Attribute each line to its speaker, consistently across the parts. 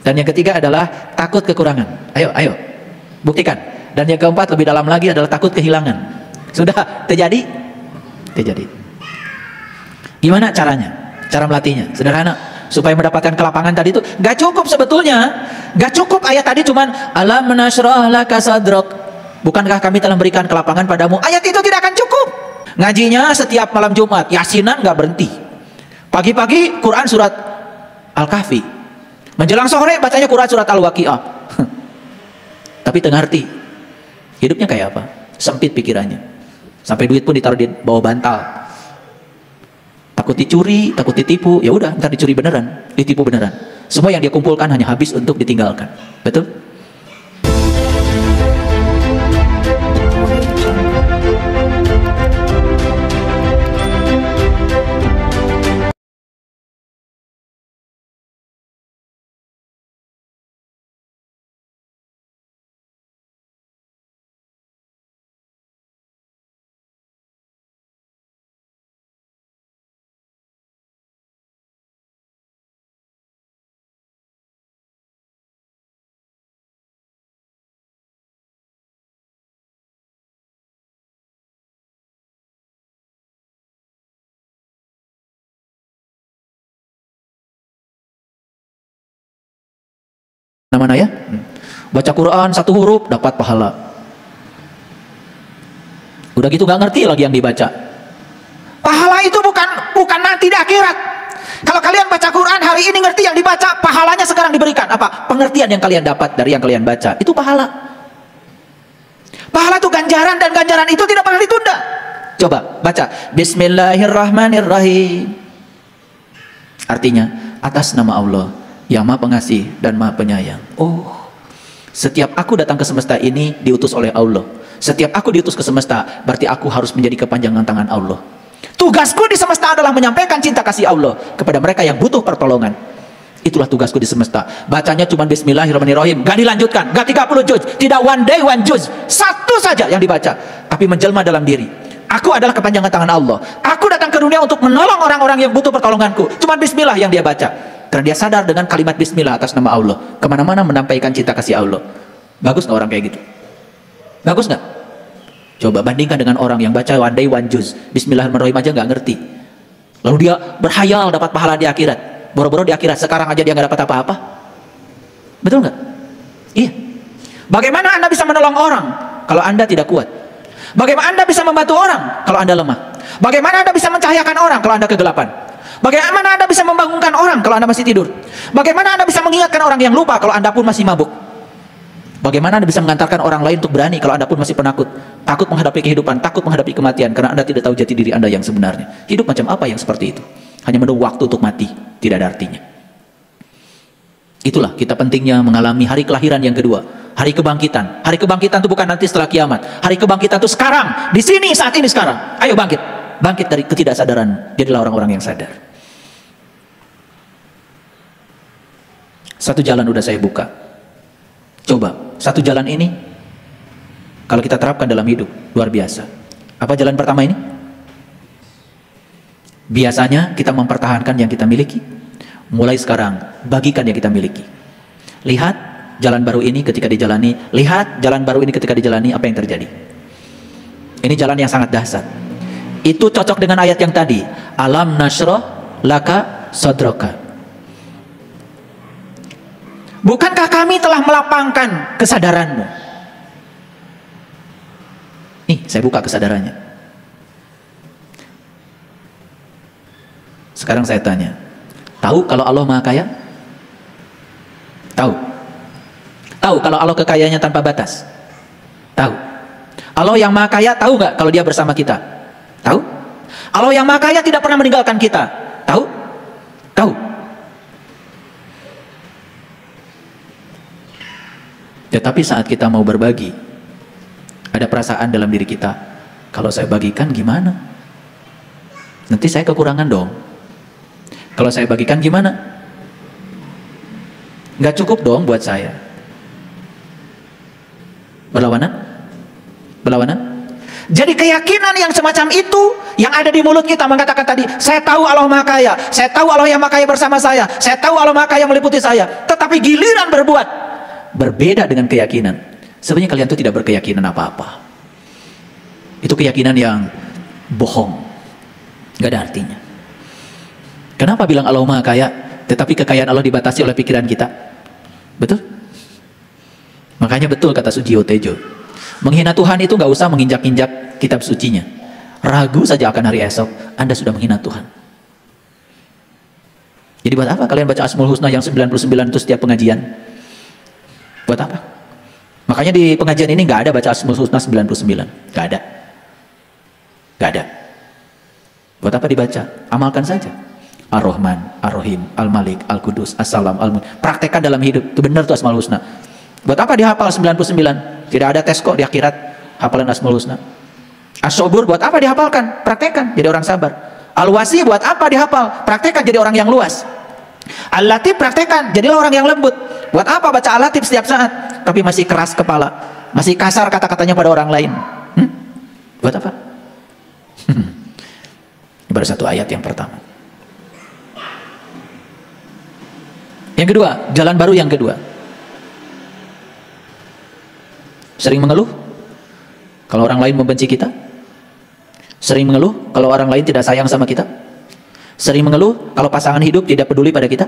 Speaker 1: Dan yang ketiga adalah takut kekurangan. Ayo, buktikan. Dan yang keempat lebih dalam lagi adalah takut kehilangan. Sudah terjadi? Terjadi. Gimana caranya? Cara melatihnya sederhana. Supaya mendapatkan kelapangan tadi itu gak cukup sebetulnya. Gak cukup ayat tadi cuman alam nashrah laka sadrak. Bukankah kami telah memberikan kelapangan padamu? Ayat itu tidak akan cukup. Ngajinya setiap malam Jumat, Yasinan gak berhenti. Pagi-pagi Quran surat Al-Kahfi. Menjelang sore bacanya Quran surat Al-Waqi'ah. Tapi tengah arti. Hidupnya kayak apa? Sempit pikirannya. Sampai duit pun ditaruh di bawah bantal. Takut dicuri, takut ditipu. Ya udah, ntar dicuri beneran, ditipu beneran. Semua yang dia kumpulkan hanya habis untuk ditinggalkan. Betul? Mana ya? Baca Quran satu huruf dapat pahala. Udah gitu gak ngerti lagi yang dibaca. Pahala itu bukan nanti di akhirat. Kalau kalian baca Quran hari ini ngerti yang dibaca, pahalanya sekarang diberikan. Apa? Pengertian yang kalian dapat dari yang kalian baca. Itu pahala. Pahala itu ganjaran, dan ganjaran itu tidak pernah ditunda. Coba baca Bismillahirrahmanirrahim. Artinya atas nama Allah yang Maha Pengasih dan Maha Penyayang. Oh, setiap aku datang ke semesta ini diutus oleh Allah. Setiap aku diutus ke semesta, berarti aku harus menjadi kepanjangan tangan Allah. Tugasku di semesta adalah menyampaikan cinta kasih Allah kepada mereka yang butuh pertolongan. Itulah tugasku di semesta. Bacanya cuma Bismillahirrahmanirrahim, gak dilanjutkan, gak 30 juz, tidak one day one juz, satu saja yang dibaca, tapi menjelma dalam diri. Aku adalah kepanjangan tangan Allah. Aku datang ke dunia untuk menolong orang-orang yang butuh pertolonganku. Cuma Bismillah yang dia baca. Karena dia sadar dengan kalimat Bismillah atas nama Allah, kemana-mana menyampaikan cinta kasih Allah. Bagus gak orang kayak gitu? Bagus gak? Coba bandingkan dengan orang yang baca one day one juz, Bismillahirrahmanirrahim aja gak ngerti. Lalu dia berhayal dapat pahala di akhirat. Boro-boro di akhirat, sekarang aja dia gak dapat apa-apa. Betul gak? Iya. Bagaimana Anda bisa menolong orang kalau Anda tidak kuat? Bagaimana Anda bisa membantu orang kalau Anda lemah? Bagaimana Anda bisa mencahayakan orang kalau Anda kegelapan? Bagaimana Anda bisa membangunkan orang kalau Anda masih tidur? Bagaimana Anda bisa mengingatkan orang yang lupa kalau Anda pun masih mabuk? Bagaimana Anda bisa mengantarkan orang lain untuk berani kalau Anda pun masih penakut? Takut menghadapi kehidupan, takut menghadapi kematian, karena Anda tidak tahu jati diri Anda yang sebenarnya. Hidup macam apa yang seperti itu? Hanya menunggu waktu untuk mati, tidak ada artinya. Itulah kita pentingnya mengalami hari kelahiran yang kedua, hari kebangkitan. Hari kebangkitan itu bukan nanti setelah kiamat. Hari kebangkitan itu sekarang, di sini, saat ini, sekarang. Ayo bangkit. Bangkit dari ketidaksadaran, jadilah orang-orang yang sadar. Satu jalan udah saya buka. Coba, satu jalan ini kalau kita terapkan dalam hidup, luar biasa. Apa jalan pertama ini? Biasanya kita mempertahankan yang kita miliki. Mulai sekarang, bagikan yang kita miliki. Lihat jalan baru ini ketika dijalani. Lihat jalan baru ini ketika dijalani, apa yang terjadi. Ini jalan yang sangat dahsyat. Itu cocok dengan ayat yang tadi. Alam nashrah laka sadraka. Bukankah kami telah melapangkan kesadaranmu? Nih, saya buka kesadarannya. Sekarang saya tanya, tahu kalau Allah Maha Kaya? Tahu? Tahu kalau Allah kekayaannya tanpa batas? Tahu? Allah yang Maha Kaya tahu nggak kalau Dia bersama kita? Tahu? Allah yang Maha Kaya tidak pernah meninggalkan kita? Tahu? Tahu? Tetapi saat kita mau berbagi, ada perasaan dalam diri kita, kalau saya bagikan gimana? Nanti saya kekurangan dong. Kalau saya bagikan gimana? Nggak cukup dong buat saya. Berlawanan? Berlawanan? Jadi keyakinan yang semacam itu Yang ada di mulut kita mengatakan tadi, saya tahu Allah Maha Kaya, saya tahu Allah yang Maha Kaya bersama saya tahu Allah Maha Kaya meliputi saya. Tetapi giliran berbuat berbeda dengan keyakinan. Sebenarnya kalian itu tidak berkeyakinan apa-apa. Itu keyakinan yang bohong, gak ada artinya. Kenapa bilang Allah Maha Kaya, tetapi kekayaan Allah dibatasi oleh pikiran kita? Betul? Makanya betul kata Sujiwo Tejo, menghina Tuhan itu gak usah menginjak-injak kitab sucinya. Ragu saja akan hari esok, Anda sudah menghina Tuhan. Jadi buat apa kalian baca Asmaul Husna yang 99 itu setiap pengajian? Buat apa? Makanya di pengajian ini gak ada baca Asmaul Husna 99. Gak ada. Gak ada. Buat apa dibaca? Amalkan saja. Ar-Rahman, Ar-Rahim, Al-Malik, Al-Qudus, As-Salam, Al-Mun. Praktekkan dalam hidup. Itu benar tuh Asmaul Husna. Buat apa dihafal 99? Tidak ada tes kok di akhirat hafalan Asmaul Husna. As-Sobur buat apa dihafalkan? Praktekkan jadi orang sabar. Al-Wasi buat apa dihafal? Praktekkan jadi orang yang luas. Al-Latif praktekkan jadilah orang yang lembut. Buat apa baca Al-Latif setiap saat tapi masih keras kepala, masih kasar kata-katanya pada orang lain? Buat apa? Baru satu ayat yang pertama. Yang kedua, jalan baru yang kedua. Sering mengeluh kalau orang lain membenci kita. Sering mengeluh kalau orang lain tidak sayang sama kita. Sering mengeluh kalau pasangan hidup tidak peduli pada kita.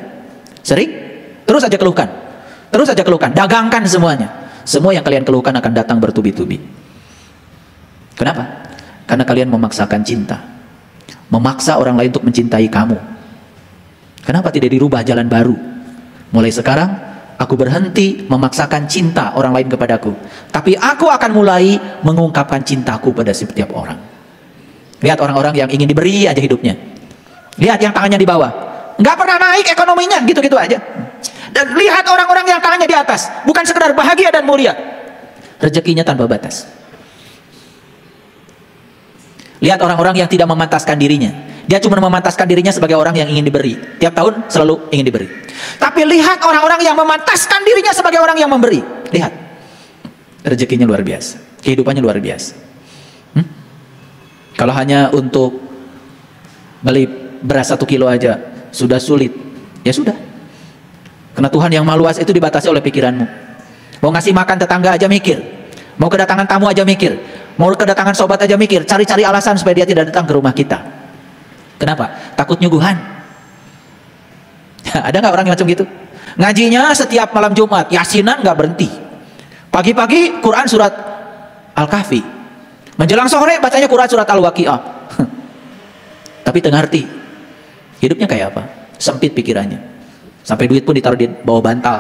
Speaker 1: Sering? Terus aja keluhkan. Terus aja keluhkan. Dagangkan semuanya. Semua yang kalian keluhkan akan datang bertubi-tubi. Kenapa? Karena kalian memaksakan cinta. Memaksa orang lain untuk mencintai kamu. Kenapa tidak dirubah jalan baru? Mulai sekarang, aku berhenti memaksakan cinta orang lain kepadaku. Tapi aku akan mulai mengungkapkan cintaku pada setiap orang. Lihat orang-orang yang ingin diberi aja hidupnya. Lihat yang tangannya di bawah. Nggak pernah naik ekonominya, gitu-gitu aja. Dan lihat orang-orang yang tangannya di atas. Bukan sekedar bahagia dan mulia. Rezekinya tanpa batas. Lihat orang-orang yang tidak memantaskan dirinya. Dia cuma memantaskan dirinya sebagai orang yang ingin diberi. Tiap tahun selalu ingin diberi. Tapi lihat orang-orang yang memantaskan dirinya sebagai orang yang memberi. Lihat. Rezekinya luar biasa. Kehidupannya luar biasa. Kalau hanya untuk beli beras 1 kilo aja sudah sulit, ya sudah. Karena Tuhan yang Maha Luas itu dibatasi oleh pikiranmu. Mau ngasih makan tetangga aja mikir. Mau kedatangan tamu aja mikir. Mau kedatangan sobat aja mikir. Cari-cari alasan supaya dia tidak datang ke rumah kita. Kenapa? Takut nyuguhan. Ada nggak orang yang macam gitu? Ngajinya setiap malam Jumat, yasinan nggak berhenti. Pagi-pagi Quran surat Al-Kahfi. Menjelang sore bacanya Quran surat Al-Waqi'ah. Tapi tengah arti hidupnya kayak apa? Sempit pikirannya. Sampai duit pun ditaruh di bawah bantal.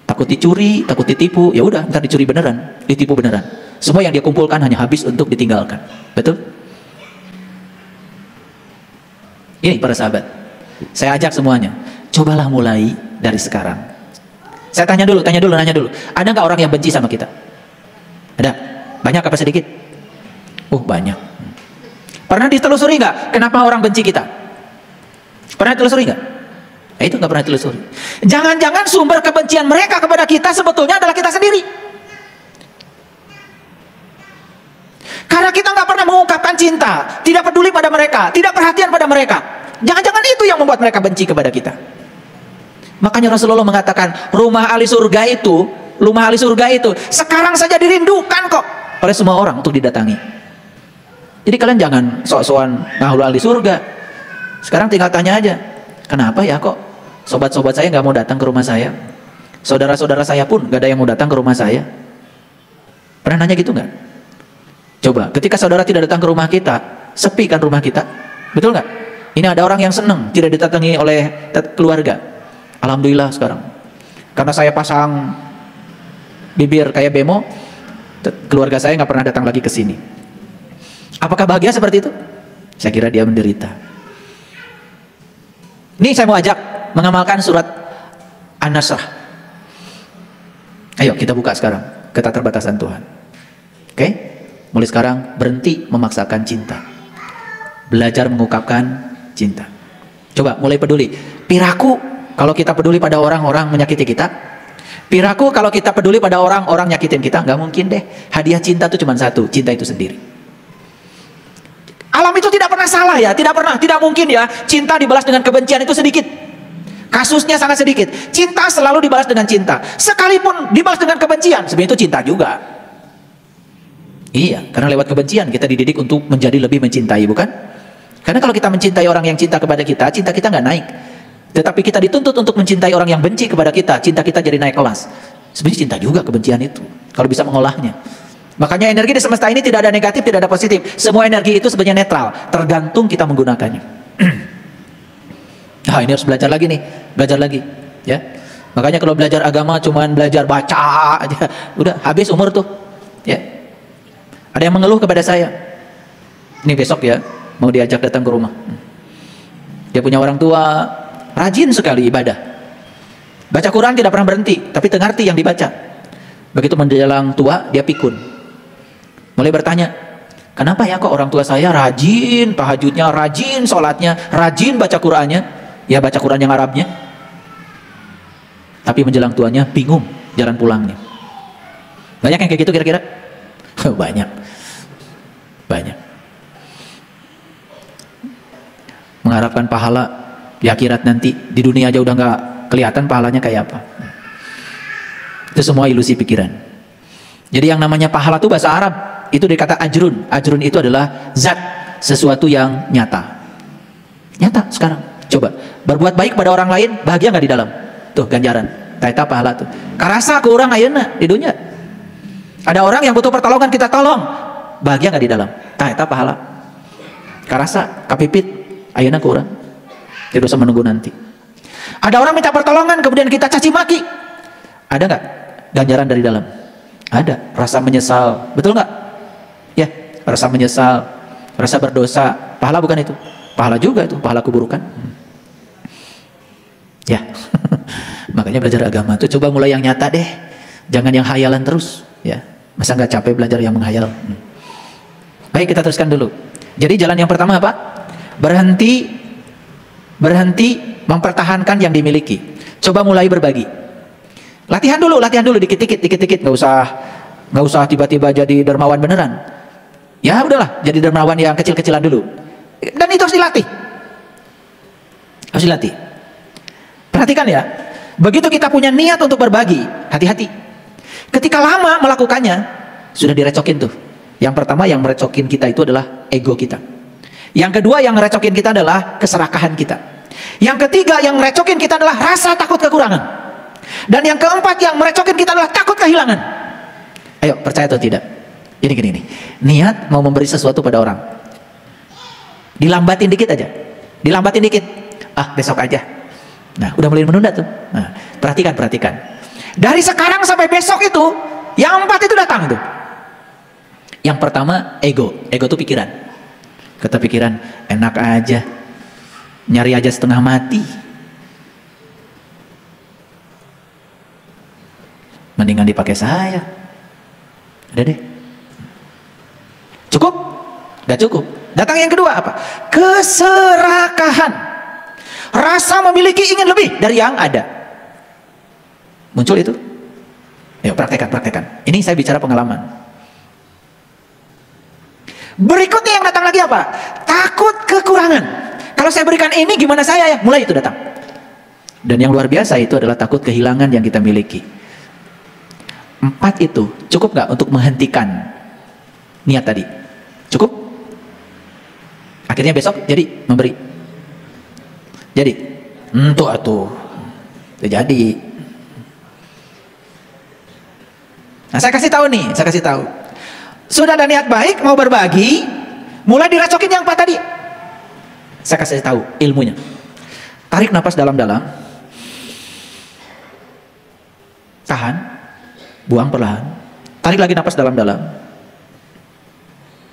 Speaker 1: Takut dicuri, takut ditipu. Ya udah, ntar dicuri beneran, ditipu beneran. Semua yang dia kumpulkan hanya habis untuk ditinggalkan. Betul? Ini para sahabat, saya ajak semuanya, cobalah mulai dari sekarang. Saya tanya dulu, nanya dulu. Ada nggak orang yang benci sama kita? Ada? Banyak apa sedikit? Oh banyak. Pernah ditelusuri nggak kenapa orang benci kita? Pernah ditelusuri nggak? Itu nggak pernah ditelusuri. Jangan-jangan sumber kebencian mereka kepada kita sebetulnya adalah kita sendiri. Karena kita nggak pernah mengungkapkan cinta, tidak peduli pada mereka, tidak perhatian pada mereka. Jangan-jangan itu yang membuat mereka benci kepada kita. Makanya Rasulullah mengatakan, rumah ahli surga itu sekarang saja dirindukan kok oleh semua orang untuk didatangi. Jadi kalian jangan sok-sokan ngaulu ahli surga. Sekarang tinggal tanya aja, kenapa ya kok sobat-sobat saya nggak mau datang ke rumah saya? Saudara-saudara saya pun nggak ada yang mau datang ke rumah saya. Pernah nanya gitu nggak? Coba, ketika saudara tidak datang ke rumah kita, sepi kan rumah kita? Betul nggak? Ini ada orang yang senang tidak didatangi oleh keluarga. Alhamdulillah sekarang. Karena saya pasang bibir kayak bemo, keluarga saya nggak pernah datang lagi ke sini. Apakah bahagia seperti itu? Saya kira dia menderita. Ini saya mau ajak mengamalkan surat An-Nasr. Ayo kita buka sekarang keterbatasan Tuhan. Oke? Mulai sekarang berhenti memaksakan cinta. Belajar mengungkapkan cinta. Coba mulai peduli. Piraku kalau kita peduli pada orang-orang menyakiti kita. Piraku kalau kita peduli pada orang-orang nyakitin kita. Nggak mungkin deh. Hadiah cinta itu cuma satu. Cinta itu sendiri. Alam itu tidak pernah salah ya, tidak pernah, tidak mungkin ya cinta dibalas dengan kebencian itu sedikit. Kasusnya sangat sedikit. Cinta selalu dibalas dengan cinta. Sekalipun dibalas dengan kebencian, sebenarnya itu cinta juga. Iya, karena lewat kebencian kita dididik untuk menjadi lebih mencintai, bukan? Karena kalau kita mencintai orang yang cinta kepada kita, cinta kita nggak naik. Tetapi kita dituntut untuk mencintai orang yang benci kepada kita, cinta kita jadi naik kelas. Sebenarnya cinta juga kebencian itu, kalau bisa mengolahnya. Makanya energi di semesta ini tidak ada negatif, tidak ada positif. Semua energi itu sebenarnya netral, tergantung kita menggunakannya. Nah, ini harus belajar lagi nih, belajar lagi, ya. Makanya kalau belajar agama cuman belajar baca aja, udah habis umur tuh, ya. Ada yang mengeluh kepada saya, ini besok ya, mau diajak datang ke rumah. Dia punya orang tua, rajin sekali ibadah. Baca Quran tidak pernah berhenti, tapi tengarti yang dibaca. Begitu menjelang tua, dia pikun. Mulai bertanya, kenapa ya kok orang tua saya rajin tahajudnya, rajin sholatnya, rajin baca Qurannya, ya baca Quran yang Arabnya. Tapi menjelang tuanya bingung jalan pulangnya. Banyak yang kayak gitu kira-kira? Banyak. Banyak. Mengharapkan pahala di akhirat nanti, di dunia aja udah nggak kelihatan pahalanya kayak apa. Itu semua ilusi pikiran. Jadi yang namanya pahala itu bahasa Arab, itu dari kata ajrun. Ajrun itu adalah zat, sesuatu yang nyata. Nyata sekarang. Coba, berbuat baik pada orang lain, bahagia nggak di dalam? Tuh ganjaran, taita pahala tuh. Karasa ke orang ayeuna di dunia. Ada orang yang butuh pertolongan, kita tolong, bahagia nggak di dalam? Taita pahala. Karasa, kapipit, ayeuna ke orang. Tidak usah menunggu nanti. Ada orang minta pertolongan, kemudian kita caci maki. Ada nggak ganjaran dari dalam? Ada. Rasa menyesal, betul nggak? Ya, rasa menyesal, rasa berdosa, pahala bukan itu? Pahala juga itu, pahala keburukan. Ya, makanya belajar agama itu coba mulai yang nyata deh, jangan yang hayalan terus. Ya, masa nggak capek belajar yang menghayal? Baik, kita teruskan dulu. Jadi jalan yang pertama apa? Berhenti mempertahankan yang dimiliki. Coba mulai berbagi. Latihan dulu dikit-dikit, nggak usah tiba-tiba jadi dermawan beneran. Ya udahlah, jadi dermawan yang kecil-kecilan dulu. Dan itu harus dilatih. Harus dilatih. Perhatikan ya, begitu kita punya niat untuk berbagi, hati-hati. Ketika lama melakukannya, sudah direcokin tuh. Yang pertama yang merecokin kita itu adalah ego kita. Yang kedua yang merecokin kita adalah keserakahan kita. Yang ketiga yang merecokin kita adalah rasa takut kekurangan. Dan yang keempat yang merecokin kita adalah takut kehilangan. Ayo, percaya atau tidak? Ini gini nih, niat mau memberi sesuatu pada orang, dilambatin dikit aja, dilambatin dikit, besok aja. Nah, udah mulai menunda tuh. Nah, perhatikan. Dari sekarang sampai besok itu, yang empat itu datang tuh. Yang pertama ego itu pikiran. Kata pikiran, enak aja, nyari aja setengah mati. Mendingan dipakai saya. Udah deh. Cukup? Gak cukup. Datang yang kedua apa? Keserakahan. Rasa memiliki ingin lebih dari yang ada. Muncul itu? Ayo praktekan. Ini saya bicara pengalaman. Berikutnya yang datang lagi apa? Takut kekurangan. Kalau saya berikan ini gimana saya ya? Mulai itu datang. Dan yang luar biasa itu adalah takut kehilangan yang kita miliki. 4 itu cukup nggak untuk menghentikan niat tadi? Cukup? Akhirnya besok jadi memberi. Jadi, atuh. Jadi. Nah, saya kasih tahu. Sudah ada niat baik mau berbagi, mulai direcokin yang 4 tadi. Saya kasih tahu ilmunya. Tarik napas dalam-dalam. Tahan. Buang perlahan. Tarik lagi napas dalam-dalam.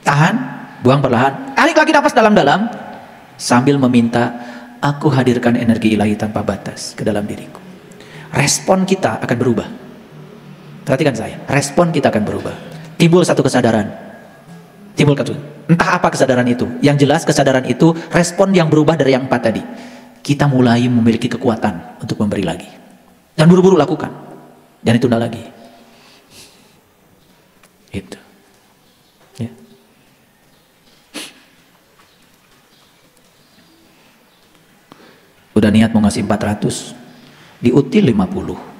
Speaker 1: Tahan, buang perlahan. Tarik lagi napas dalam-dalam sambil meminta, aku hadirkan energi ilahi tanpa batas ke dalam diriku. Respon kita akan berubah. Perhatikan saya, respon kita akan berubah. Timbul satu kesadaran. Entah apa kesadaran itu. Yang jelas kesadaran itu respon yang berubah dari yang 4 tadi. Kita mulai memiliki kekuatan untuk memberi lagi. Dan buru-buru lakukan. Jangan ditunda lagi. Itu. Ya. Udah niat mau ngasih 400, diutil 50.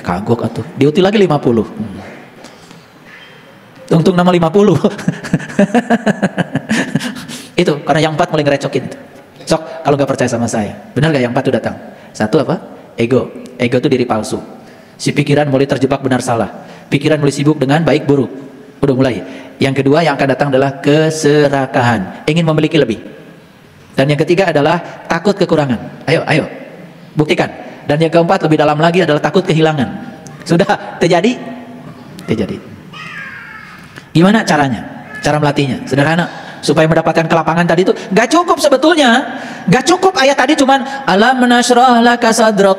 Speaker 1: Kagok atuh, diutil lagi 50. Untung nama 50. Itu karena yang 4 mulai ngerecokin itu. Sok, kalau nggak percaya sama saya, benar nggak yang 4 tuh datang? Satu apa? Ego. Ego itu diri palsu. Si pikiran mulai terjebak benar salah. Pikiran mulai sibuk dengan baik buruk. Udah mulai. Yang kedua yang akan datang adalah keserakahan, ingin memiliki lebih. Dan yang ketiga adalah takut kekurangan. Ayo, buktikan. Dan yang keempat lebih dalam lagi adalah takut kehilangan. Sudah terjadi? Terjadi. Gimana caranya? Cara melatihnya sederhana. Supaya mendapatkan kelapangan tadi itu gak cukup sebetulnya. Gak cukup ayat tadi cuman alam nashrah laka sadrak.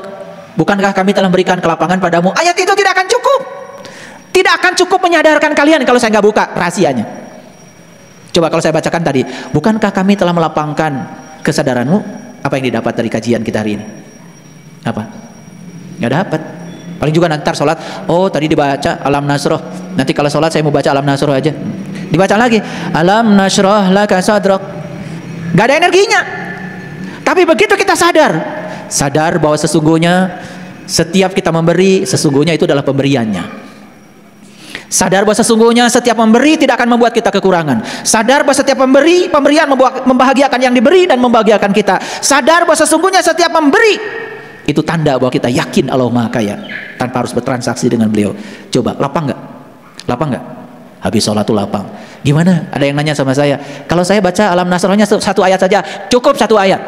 Speaker 1: Bukankah kami telah berikan kelapangan padamu? Ayat itu tidak akan cukup. Tidak akan cukup menyadarkan kalian kalau saya nggak buka rahasianya. Coba kalau saya bacakan tadi, bukankah kami telah melapangkan kesadaranmu? Apa yang didapat dari kajian kita hari ini? Apa? Nggak dapat. Paling juga nanti sholat, oh tadi dibaca alam nasroh, nanti kalau sholat saya mau baca alam nasroh aja, dibaca lagi alam nasroh laka sadrak. Nggak ada energinya. Tapi begitu kita sadar bahwa sesungguhnya setiap kita memberi, sesungguhnya itu adalah pemberiannya. Sadar bahwa sesungguhnya setiap memberi tidak akan membuat kita kekurangan. Sadar bahwa setiap pemberian membahagiakan yang diberi dan membahagiakan kita. Sadar bahwa sesungguhnya setiap memberi itu tanda bahwa kita yakin Allah Maha Kaya tanpa harus bertransaksi dengan beliau. Coba, lapang nggak? Lapang nggak? Habis sholat tuh lapang. Gimana? Ada yang nanya sama saya, kalau saya baca alam nasrohnya satu ayat saja, cukup satu ayat.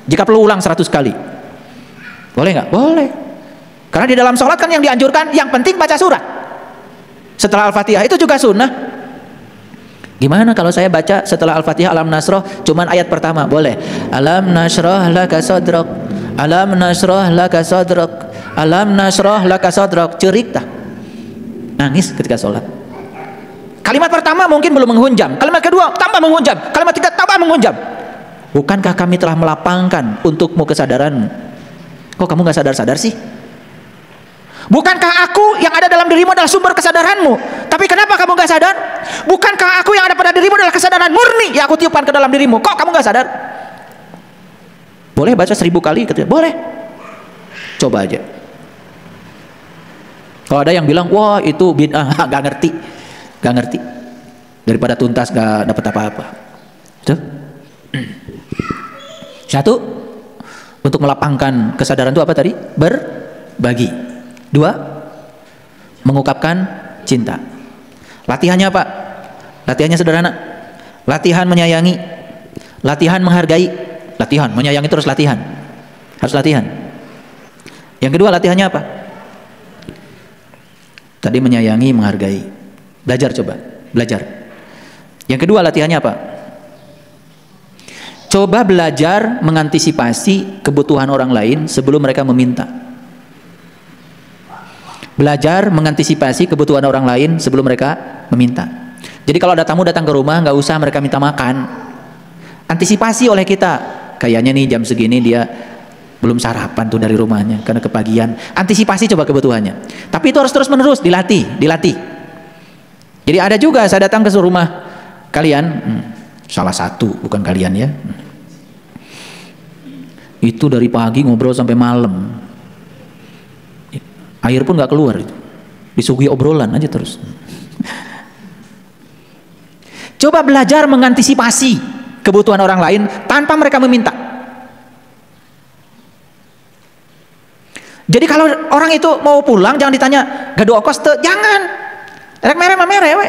Speaker 1: Jika perlu ulang 100 kali. Boleh nggak? Boleh. Karena di dalam sholat kan yang dianjurkan, yang penting baca surat. Setelah Al-Fatihah itu juga sunnah. Gimana kalau saya baca setelah Al-Fatihah alam nasroh cuman ayat pertama? Boleh. Alam nasroh laka sadrak, alam nasroh laka sadrak, alam nasroh laka sadrak. Cerik dah, nangis ketika sholat. Kalimat pertama mungkin belum menghunjam, kalimat kedua tambah menghunjam, kalimat ketiga tambah menghunjam. Bukankah kami telah melapangkan untukmu kesadaranmu? Kok kamu gak sadar-sadar sih? Bukankah aku yang ada dalam dirimu adalah sumber kesadaranmu? Tapi kenapa kamu gak sadar? Bukankah aku yang ada pada dirimu adalah kesadaran murni yang aku tiupkan ke dalam dirimu? Kok kamu gak sadar? Boleh baca 1000 kali? Boleh. Coba aja. Kalau ada yang bilang, wah itu bid'ah, gak ngerti. Gak ngerti. Daripada tuntas gak dapat apa-apa. Itu. Satu, untuk melapangkan kesadaran itu apa tadi? Berbagi. 2, mengungkapkan cinta. Latihannya apa? Latihannya sederhana. Latihan menyayangi, latihan menghargai. Latihan menyayangi terus latihan. Harus latihan. Yang kedua latihannya apa? Tadi menyayangi, menghargai. Belajar, coba belajar. Yang kedua latihannya apa? Coba belajar mengantisipasi kebutuhan orang lain sebelum mereka meminta. Belajar mengantisipasi kebutuhan orang lain sebelum mereka meminta. Jadi kalau ada tamu datang ke rumah, nggak usah mereka minta makan. Antisipasi oleh kita. Kayaknya nih jam segini dia belum sarapan tuh dari rumahnya karena kepagian. Antisipasi coba kebutuhannya. Tapi itu harus terus menerus dilatih. Jadi ada juga saya datang ke rumah kalian, salah satu bukan kalian ya. Itu dari pagi ngobrol sampai malam. Air pun nggak keluar itu, disuguhi obrolan aja terus. Coba belajar mengantisipasi kebutuhan orang lain tanpa mereka meminta. Jadi kalau orang itu mau pulang jangan ditanya gado ongkos tuh, jangan. Rek mere we.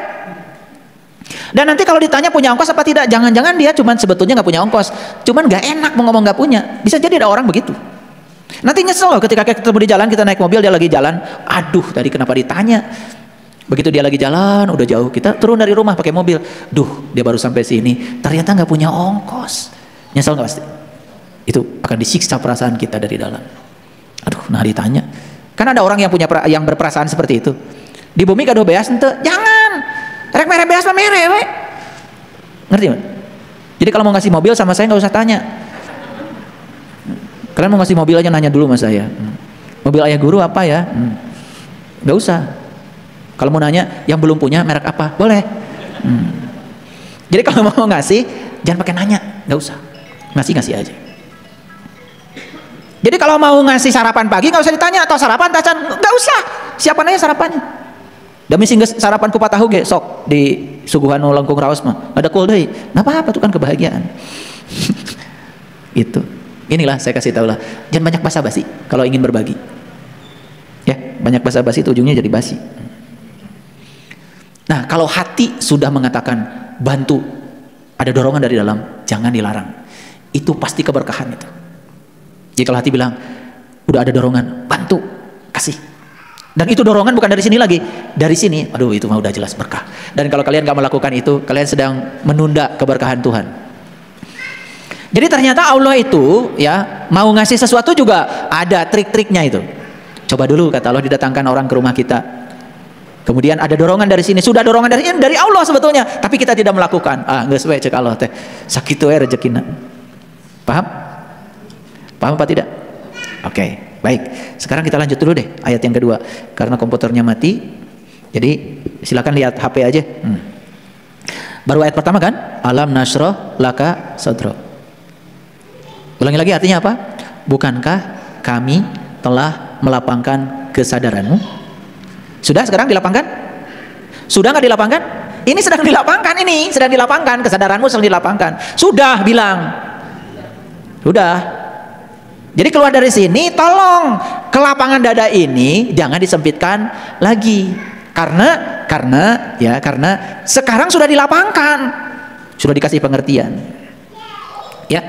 Speaker 1: Dan nanti kalau ditanya punya ongkos apa tidak, jangan-jangan dia cuman sebetulnya nggak punya ongkos, cuman nggak enak mau ngomong nggak punya. Bisa jadi ada orang begitu. Nanti nyesel loh ketika kita ketemu di jalan, kita naik mobil, dia lagi jalan, aduh tadi kenapa ditanya. Begitu dia lagi jalan udah jauh, kita turun dari rumah pakai mobil, duh dia baru sampai sini ternyata nggak punya ongkos. Nyesel nggak pasti? Itu akan disiksa perasaan kita dari dalam. Aduh nah ditanya, kan ada orang yang berperasaan seperti itu. Di bumi kado beas ente, jangan rek mere beas mah mere we. Ngerti kan? Jadi kalau mau ngasih mobil sama saya nggak usah tanya. Kalian mau ngasih mobil aja nanya dulu sama saya. Mobil ayah guru apa ya? Nggak usah. Kalau mau nanya yang belum punya merek apa? Boleh. Jadi kalau mau ngasih jangan pakai nanya, nggak usah. Ngasih aja. Jadi kalau mau ngasih sarapan pagi nggak usah ditanya atau sarapan tacan, nggak usah, siapa nanya sarapannya. Demi singgah sarapan kupat tahu ge sok di suguhan lengkung raos mah ada kul deui. Nah apa itu kan kebahagiaan. Itu. Inilah saya kasih tahu lah. Jangan banyak basa-basi kalau ingin berbagi. Ya, banyak basa-basi itu ujungnya jadi basi. Nah, kalau hati sudah mengatakan bantu, ada dorongan dari dalam, jangan dilarang. Itu pasti keberkahan itu. Jadi kalau hati bilang udah ada dorongan, bantu, kasih. Dan itu dorongan bukan dari sini lagi, dari sini. Aduh, itu mah udah jelas berkah. Dan kalau kalian gak melakukan itu, kalian sedang menunda keberkahan Tuhan. Jadi ternyata Allah itu ya mau ngasih sesuatu juga ada trik-triknya itu. Coba dulu kata Allah didatangkan orang ke rumah kita. Kemudian ada dorongan dari sini, sudah dorongan dari Allah sebetulnya, tapi kita tidak melakukan. Ah, geus we cek Allah teh. Sakitu we rezekina. Paham? Paham apa tidak? Oke, baik. Sekarang kita lanjut dulu deh ayat yang kedua. Karena komputernya mati. Jadi silakan lihat HP aja. Baru ayat pertama kan? Alam nasroh laka sadro. Ulangi lagi artinya apa? Bukankah kami telah melapangkan kesadaranmu? Sudah sekarang dilapangkan? Sudah nggak dilapangkan? Ini sedang dilapangkan, ini sedang dilapangkan, kesadaranmu sedang dilapangkan. Sudah bilang. Sudah. Jadi keluar dari sini, tolong kelapangan dada ini jangan disempitkan lagi. Karena sekarang sudah dilapangkan. Sudah dikasih pengertian. Ya.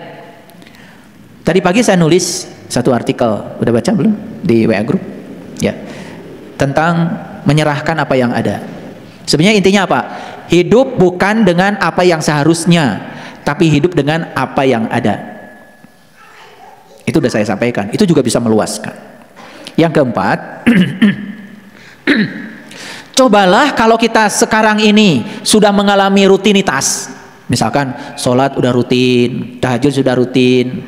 Speaker 1: Tadi pagi saya nulis satu artikel, udah baca belum di WA Group? Ya. Tentang menyerahkan apa yang ada. Sebenarnya intinya apa? Hidup bukan dengan apa yang seharusnya, tapi hidup dengan apa yang ada. Itu udah saya sampaikan. Itu juga bisa meluaskan. Yang keempat, cobalah kalau kita sekarang ini sudah mengalami rutinitas. Misalkan sholat udah rutin, tahajud sudah rutin,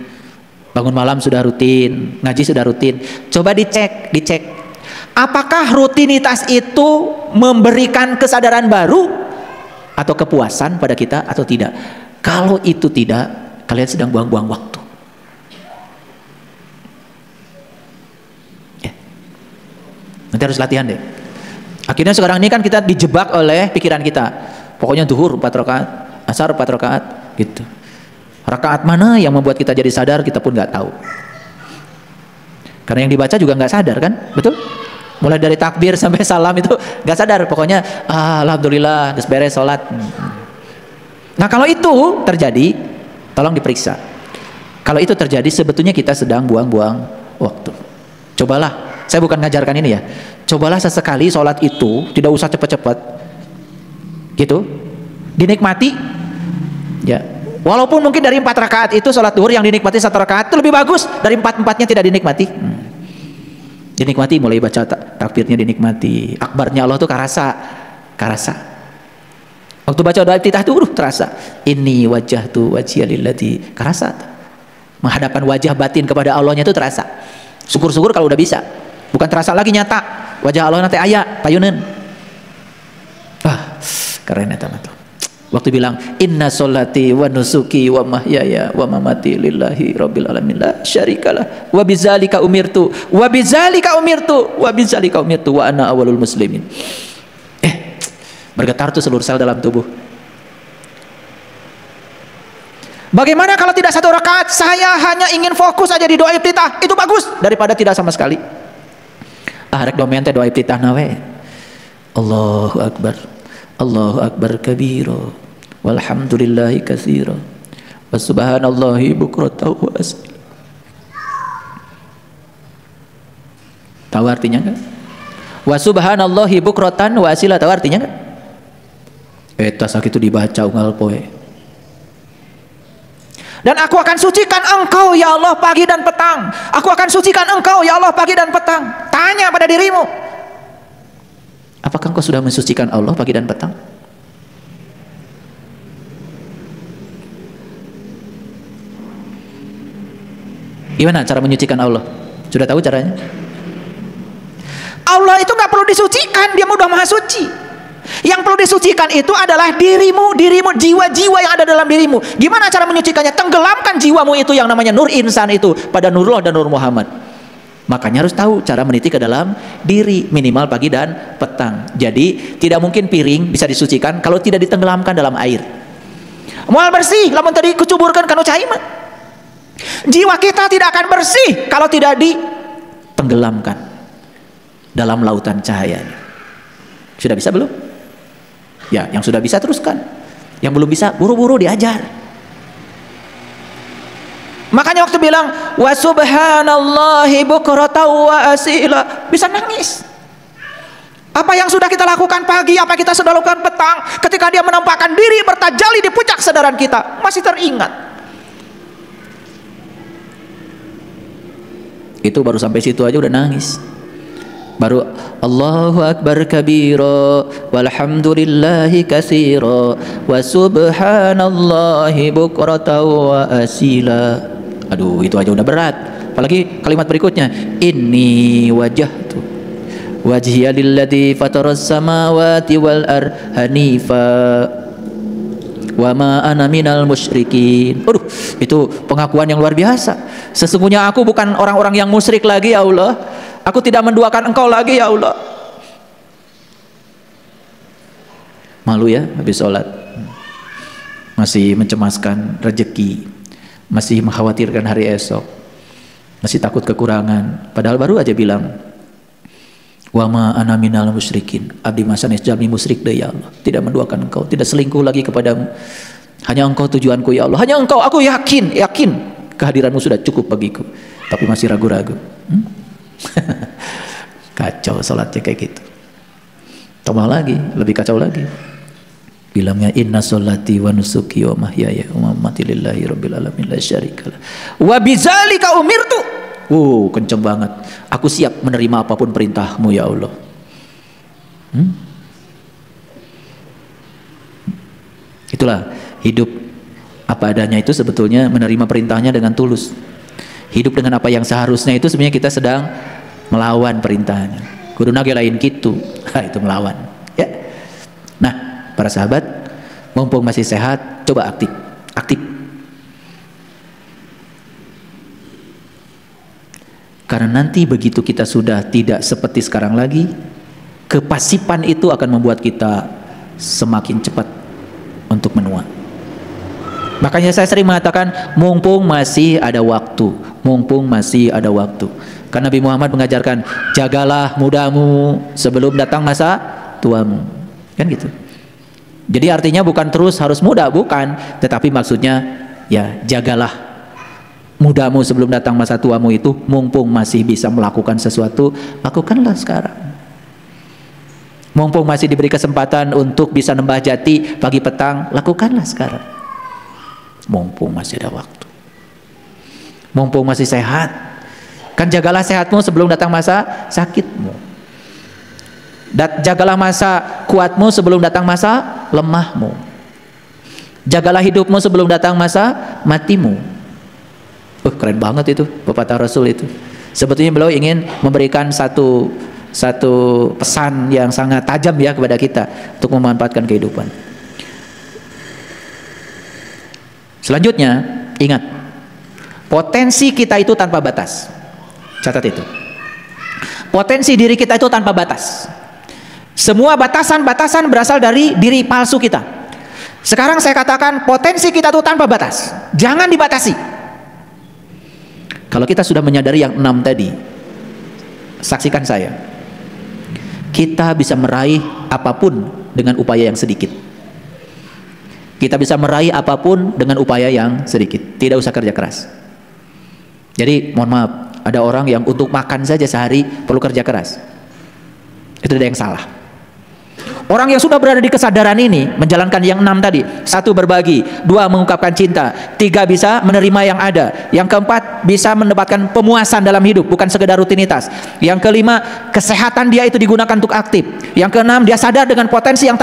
Speaker 1: bangun malam sudah rutin, ngaji sudah rutin. Coba dicek. Apakah rutinitas itu memberikan kesadaran baru atau kepuasan pada kita atau tidak? Kalau itu tidak, kalian sedang buang-buang waktu. Ya. Nanti harus latihan deh. Akhirnya sekarang ini kan kita dijebak oleh pikiran kita. Pokoknya zuhur 4 rakaat, asar 4 rakaat, gitu. Rakaat mana yang membuat kita jadi sadar kita pun nggak tahu. Karena yang dibaca juga nggak sadar kan, betul? Mulai dari takbir sampai salam itu nggak sadar. Pokoknya alhamdulillah, terus beres sholat. Nah kalau itu terjadi, tolong diperiksa. Kalau itu terjadi, sebetulnya kita sedang buang-buang waktu. Cobalah, saya bukan ngajarkan ini ya. Cobalah sesekali sholat itu tidak usah cepat-cepat, gitu, dinikmati. Ya, walaupun mungkin dari 4 rakaat itu sholat duhur yang dinikmati 1 rakaat itu lebih bagus dari 4-4-nya tidak dinikmati. Dinikmati, mulai baca takbirnya dinikmati, akbarnya Allah tuh karasa. Waktu baca doa iftitah tuh terasa. Ini wajah tuh wajhiya lillati karasa. Menghadapkan wajah batin kepada Allahnya itu terasa. Syukur-syukur kalau udah bisa. Bukan terasa lagi nyata. Wajah Allah nanti aya payuneun. Keren eta mah tuh. Waktu bilang inna sholati wa nusuki wa mahyaya wa mamati lillahi rabbil alamin la syarikalah wa bidzalika umirtu wa ana awwalul muslimin. Bergetar tuh seluruh sel dalam tubuh. Bagaimana kalau tidak 1 rakaat, saya hanya ingin fokus aja di doa iftitah, itu bagus daripada tidak sama sekali. Rek domen teh doa iftitah nawe. Allahu akbar. Allahu akbar kabira walhamdulillahi katsira wa subhanallahi bukratan wa asila. Tahu artinya enggak? Wa subhanallahi bukratan wa asila, tahu artinya enggak? Eta sakitu dibaca unggal poe. Dan aku akan sucikan engkau ya Allah pagi dan petang. Aku akan sucikan engkau ya Allah pagi dan petang. Tanya pada dirimu, apakah engkau sudah mensucikan Allah pagi dan petang? Gimana cara menyucikan Allah? Sudah tahu caranya? Allah itu nggak perlu disucikan, dia udah maha suci. Yang perlu disucikan itu adalah dirimu, jiwa-jiwa yang ada dalam dirimu. Gimana cara menyucikannya? Tenggelamkan jiwamu itu yang namanya nur insan itu pada Nurullah dan Nur Muhammad. Makanya harus tahu cara meniti ke dalam diri, minimal pagi dan petang. Jadi tidak mungkin piring bisa disucikan kalau tidak ditenggelamkan dalam air. Mual bersih, lamun tadi kucuburkan kanu cai mah. Jiwa kita tidak akan bersih kalau tidak ditenggelamkan dalam lautan cahaya. Sudah bisa belum? Ya, yang sudah bisa teruskan. Yang belum bisa buru-buru diajar. Makanya waktu bilang wa subhanallahi bukratan wa asila, bisa nangis. Apa yang sudah kita lakukan pagi, apa kita sudah lakukan petang, ketika dia menampakkan diri bertajalli di puncak kesadaran kita, masih teringat. Itu baru sampai situ aja udah nangis. Baru Allahu Akbar kabira walhamdulillahi katsira wa subhanallahi bukratan wa asila. Aduh, itu aja udah berat. Apalagi kalimat berikutnya, inni wajhtu wajhiya lilladzi fataras samawati wal ardh hanifa wa ma ana minal musyrikin. Aduh, itu pengakuan yang luar biasa. Sesungguhnya aku bukan orang-orang yang musyrik lagi ya Allah. Aku tidak menduakan engkau lagi ya Allah. Malu ya habis sholat. Masih mencemaskan rezeki, masih mengkhawatirkan hari esok, masih takut kekurangan. Padahal baru aja bilang, wa ma ana minal musyrikin. Abdi masanis jami musyrik deh ya Allah. Tidak menduakan engkau, tidak selingkuh lagi kepadamu. Hanya engkau tujuanku ya Allah. Hanya engkau, aku yakin kehadiranmu sudah cukup bagiku. Tapi masih ragu-ragu. Kacau salatnya kayak gitu. Tambah lagi, lebih kacau lagi. Bilangnya inna sholati wa nusuki wa mahyaya wa mamati lillahi rabbil alamin la syarikalah. Wa bidzalika umirtu. Kenceng banget. Aku siap menerima apapun perintahmu ya Allah. Itulah hidup apa adanya itu sebetulnya menerima perintahnya dengan tulus. Hidup dengan apa yang seharusnya itu sebenarnya kita sedang melawan perintahnya. Kuduna ge lain kitu. Itu melawan, ya. Nah, para sahabat, mumpung masih sehat, coba aktif. Karena nanti begitu kita sudah tidak seperti sekarang lagi, kepasipan itu akan membuat kita semakin cepat untuk menua. Makanya saya sering mengatakan mumpung masih ada waktu, Karena Nabi Muhammad mengajarkan jagalah mudamu sebelum datang masa tuamu, kan gitu. Jadi artinya bukan terus harus muda, bukan, tetapi maksudnya ya jagalah mudamu sebelum datang masa tuamu itu, mumpung masih bisa melakukan sesuatu, lakukanlah sekarang. Mumpung masih diberi kesempatan untuk bisa nembah jati pagi petang, lakukanlah sekarang. Mumpung masih ada waktu, mumpung masih sehat, kan jagalah sehatmu sebelum datang masa sakitmu, jagalah masa kuatmu sebelum datang masa lemahmu, jagalah hidupmu sebelum datang masa matimu. Keren banget itu pepatah Rasul itu. Sebetulnya beliau ingin memberikan satu pesan yang sangat tajam ya kepada kita untuk memanfaatkan kehidupan. Selanjutnya, ingat, potensi kita itu tanpa batas. Catat itu. Potensi diri kita itu tanpa batas. Semua batasan-batasan berasal dari diri palsu kita. Sekarang saya katakan potensi kita itu tanpa batas. Jangan dibatasi. Kalau kita sudah menyadari yang 6 tadi, saksikan saya, kita bisa meraih apapun dengan upaya yang sedikit. Kita bisa meraih apapun dengan upaya yang sedikit. Tidak usah kerja keras. Jadi mohon maaf, ada orang yang untuk makan saja sehari perlu kerja keras. Itu ada yang salah. Orang yang sudah berada di kesadaran ini menjalankan yang 6 tadi. 1, berbagi. 2, mengungkapkan cinta. 3, bisa menerima yang ada. Yang keempat, bisa mendapatkan pemuasan dalam hidup, bukan sekedar rutinitas. Yang kelima, kesehatan dia itu digunakan untuk aktif. Yang keenam, dia sadar dengan potensi yang